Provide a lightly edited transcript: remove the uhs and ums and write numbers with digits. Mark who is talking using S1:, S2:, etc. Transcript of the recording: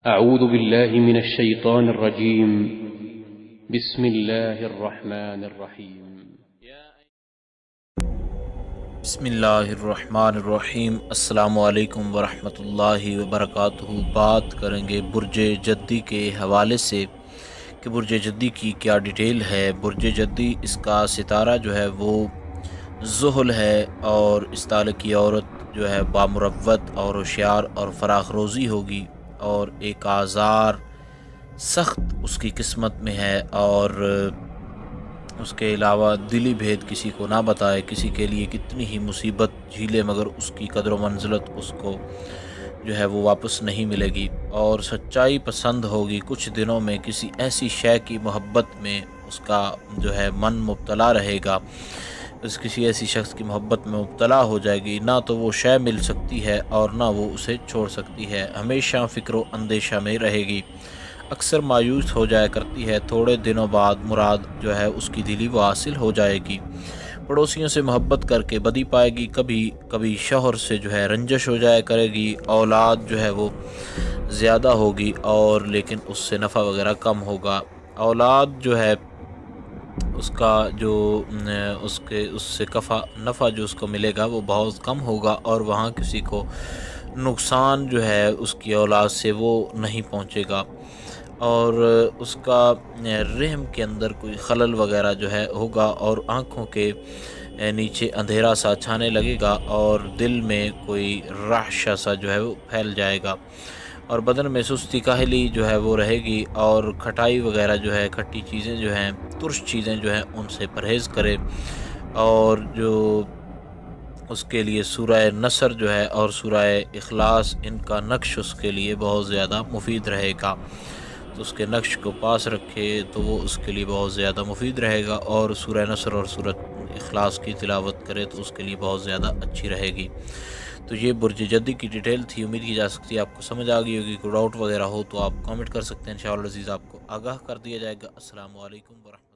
S1: أعوذ بالله من الشيطان الرجيم. بسم الله الرحمن الرحيم.
S2: بسم اللہ الرحمن الرحیم۔ السلام علیکم ورحمۃ اللہ وبرکاتہ۔ بات کریں گے برج جدی کے حوالے سے کہ برج جدی کی کیا ڈیٹیل ہے۔ برج جدی، اس کا ستارہ جو ہے وہ زحل ہے، اور اس تالے کی عورت جو ہے بامروت اور ہوشیار اور فراخ روزی ہوگی، اور ایک آزار سخت اس کی قسمت میں ہے، اور اس کے علاوہ دلی بھید کسی کو نہ بتائے۔ کسی کے لیے کتنی ہی مصیبت جھیلے، مگر اس کی قدر و منزلت اس کو جو ہے وہ واپس نہیں ملے گی، اور سچائی پسند ہوگی۔ کچھ دنوں میں کسی ایسی شے کی محبت میں اس کا جو ہے من مبتلا رہے گا، کسی ایسی شخص کی محبت میں مبتلا ہو جائے گی، نہ تو وہ شے مل سکتی ہے اور نہ وہ اسے چھوڑ سکتی ہے۔ ہمیشہ فکر و اندیشہ میں رہے گی، اکثر مایوس ہو جایا کرتی ہے۔ تھوڑے دنوں بعد مراد جو ہے اس کی دلی وہ حاصل ہو جائے گی۔ پڑوسیوں سے محبت کر کے بدی پائے گی، کبھی کبھی شوہر سے جو ہے رنجش ہو جایا کرے گی۔ اولاد جو ہے وہ زیادہ ہوگی، اور لیکن اس سے نفع وغیرہ کم ہوگا۔ اولاد جو ہے اس کا جو اس سے نفع جو اس کو ملے گا وہ بہت کم ہوگا، اور وہاں کسی کو نقصان جو ہے اس کی اولاد سے وہ نہیں پہنچے گا، اور اس کا رحم کے اندر کوئی خلل وغیرہ جو ہے ہوگا، اور آنکھوں کے نیچے اندھیرا سا چھانے لگے گا، اور دل میں کوئی رعشہ سا جو ہے وہ پھیل جائے گا، اور بدن میں سستی کاہلی جو ہے وہ رہے گی، اور کھٹائی وغیرہ جو ہے، کھٹی چیزیں جو ہیں، ترش چیزیں جو ہیں، ان سے پرہیز کرے، اور جو اس کے لیے سورہ نصر جو ہے اور سورہ اخلاص، ان کا نقش اس کے لیے بہت زیادہ مفید رہے گا، تو اس کے نقش کو پاس رکھے تو وہ اس کے لیے بہت زیادہ مفید رہے گا، اور سورہ نصر اور سورہ اخلاص کی تلاوت کرے تو اس کے لیے بہت زیادہ اچھی رہے گی۔ تو یہ برج جدی کی ڈیٹیل تھی، امید کی جا سکتی ہے آپ کو سمجھ آ گئی ہوگی۔ کوئی ڈاؤٹ وغیرہ ہو تو آپ کامنٹ کر سکتے ہیں، انشاءاللہ عزیز آپ کو آگاہ کر دیا جائے گا۔ السلام علیکم ورحمۃ اللہ۔